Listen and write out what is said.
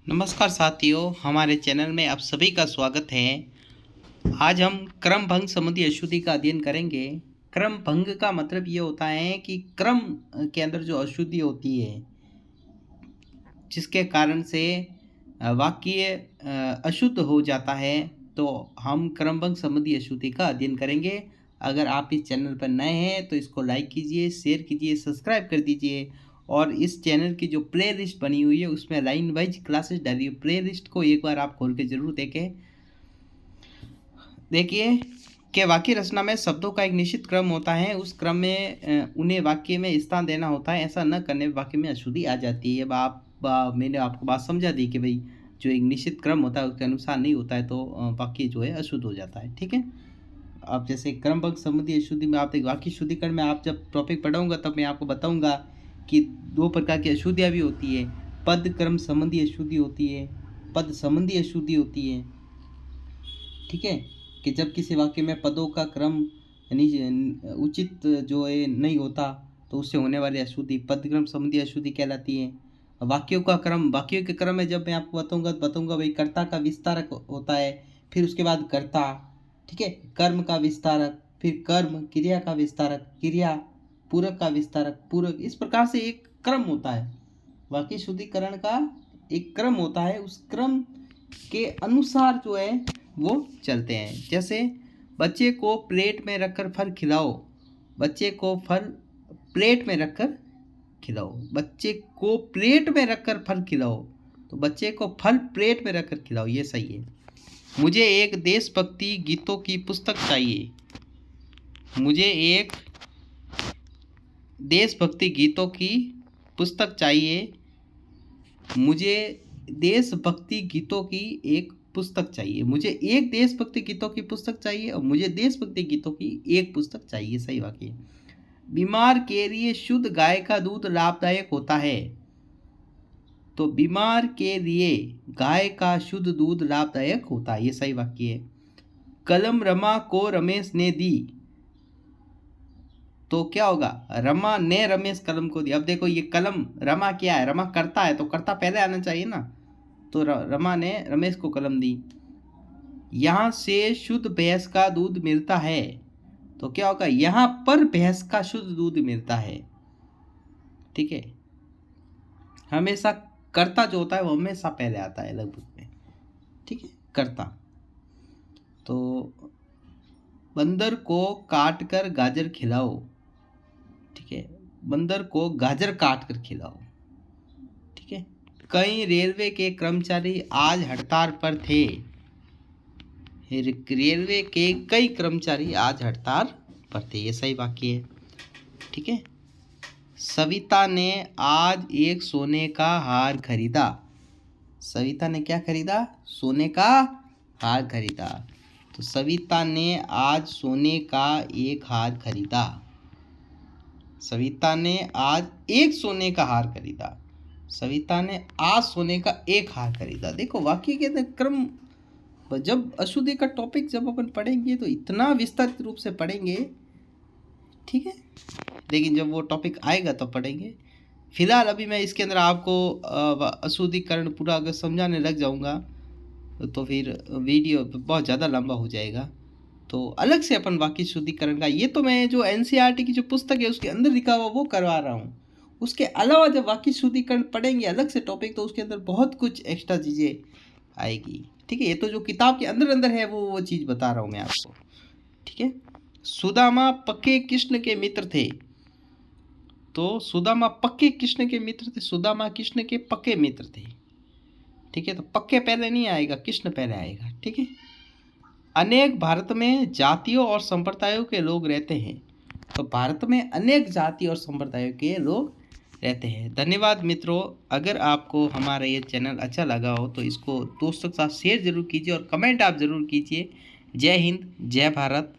नमस्कार साथियों, हमारे चैनल में आप सभी का स्वागत है। आज हम क्रम भंग संबंधी अशुद्धि का अध्ययन करेंगे। क्रम भंग का मतलब ये होता है कि क्रम के अंदर जो अशुद्धि होती है जिसके कारण से वाक्य अशुद्ध हो जाता है, तो हम क्रम भंग संबंधी अशुद्धि का अध्ययन करेंगे। अगर आप इस चैनल पर नए हैं तो इसको लाइक कीजिए, शेयर कीजिए, सब्सक्राइब कर दीजिए और इस चैनल की जो प्ले लिस्ट बनी हुई है उसमें लाइन वाइज क्लासेस डाली हुई, प्ले लिस्ट को एक बार आप खोल के ज़रूर देखें। देखिए कि वाक्य रचना में शब्दों का एक निश्चित क्रम होता है, उस क्रम में उन्हें वाक्य में स्थान देना होता है। ऐसा न करने पर वाक्य में अशुद्धि आ जाती है। अब मैंने आपको बात समझा दी कि भाई जो एक निश्चित क्रम होता है उसके अनुसार नहीं होता है तो वाक्य जो है अशुद्ध हो जाता है। ठीक है। अब जैसे क्रमबद्ध संबंधी अशुद्धि में आप एक वाक्य शुद्धिकरण में आप जब टॉपिक पढ़ाऊंगा तब मैं आपको बताऊंगा कि दो प्रकार की अशुद्धियाँ भी होती है। पद क्रम संबंधी अशुद्धि होती है, पद संबंधी अशुद्धि होती है। ठीक है, कि जब किसी वाक्य में पदों का क्रम यानी उचित जो है नहीं होता तो उससे होने वाली अशुद्धि पद क्रम संबंधी अशुद्धि कहलाती है। वाक्यों का क्रम, वाक्यों के क्रम में जब मैं आपको बताऊंगा भाई कर्ता का विस्तारक होता है, फिर उसके बाद कर्ता, ठीक है, कर्म का विस्तारक, फिर कर्म, क्रिया का विस्तारक, क्रिया, पूरक का विस्तारक, पूरक, इस प्रकार से एक क्रम होता है। वाक्य शुद्धिकरण का एक क्रम होता है, उस क्रम के अनुसार जो है वो चलते हैं। जैसे बच्चे को प्लेट में रखकर फल खिलाओ, बच्चे को फल प्लेट में रखकर खिलाओ, बच्चे को प्लेट में रखकर फल खिलाओ, तो बच्चे को फल प्लेट में रखकर खिलाओ, ये सही है। मुझे एक देशभक्ति गीतों की पुस्तक चाहिए, मुझे एक देशभक्ति गीतों की पुस्तक चाहिए, मुझे देशभक्ति गीतों की एक पुस्तक चाहिए, मुझे एक देशभक्ति गीतों की पुस्तक चाहिए और मुझे देशभक्ति गीतों की एक पुस्तक चाहिए, सही वाक्य। बीमार के लिए शुद्ध गाय का दूध लाभदायक होता है, तो बीमार के लिए गाय का शुद्ध दूध लाभदायक होता है, ये सही वाक्य है। कलम रमा को रमेश ने दी, तो क्या होगा, रमा ने रमेश कलम को दी। अब देखो ये कलम, रमा क्या है, रमा करता है तो करता पहले आना चाहिए ना, तो रमा ने रमेश को कलम दी। यहाँ से शुद्ध भैंस का दूध मिलता है, तो क्या होगा, यहाँ पर भैंस का शुद्ध दूध मिलता है। ठीक है, हमेशा कर्ता जो होता है वो हमेशा पहले आता है लगभग में। ठीक है, कर्ता। तो बंदर को काट कर गाजर खिलाओ, ठीक है, बंदर को गाजर काट कर खिलाओ। ठीक है, कई रेलवे के कर्मचारी आज हड़ताल पर थे, रेलवे के कई कर्मचारी आज हड़ताल पर थे, ये सही वाक्य है। ठीक है, सविता ने आज एक सोने का हार खरीदा, सविता ने क्या खरीदा, सोने का हार खरीदा, तो सविता ने आज सोने का एक हार खरीदा, सविता ने आज एक सोने का हार खरीदा, सविता ने आज सोने का एक हार खरीदा। देखो वाक्य के क्रम, जब अशुद्धि का टॉपिक जब अपन पढ़ेंगे तो इतना विस्तारित रूप से पढ़ेंगे, ठीक है, लेकिन जब वो टॉपिक आएगा तो पढ़ेंगे। फिलहाल अभी मैं इसके अंदर आपको अशुद्धिकरण पूरा अगर समझाने लग जाऊंगा तो फिर वीडियो बहुत ज़्यादा लंबा हो जाएगा, तो अलग से अपन वाक्य शुद्धिकरण का, ये तो मैं जो एनसीईआरटी की जो पुस्तक है उसके अंदर लिखा हुआ वो करवा रहा हूँ। उसके अलावा जब वाक्य शुद्धिकरण पढ़ेंगे अलग से टॉपिक, तो उसके अंदर बहुत कुछ एक्स्ट्रा चीज़ें आएगी। ठीक है, ये तो जो किताब के अंदर अंदर है वो चीज़ बता रहा हूँ मैं आपको। ठीक है, सुदामा पक्के कृष्ण के मित्र थे, तो सुदामा पक्के कृष्ण के मित्र थे, सुदामा कृष्ण के पक्के मित्र थे। ठीक है, तो पक्के पहले नहीं आएगा, कृष्ण पहले आएगा। ठीक है, अनेक भारत में जातियों और संप्रदायों के लोग रहते हैं, तो भारत में अनेक जाति और संप्रदायों के लोग रहते हैं। धन्यवाद मित्रों, अगर आपको हमारा ये चैनल अच्छा लगा हो तो इसको दोस्तों के साथ शेयर जरूर कीजिए और कमेंट आप ज़रूर कीजिए। जय हिंद, जय भारत।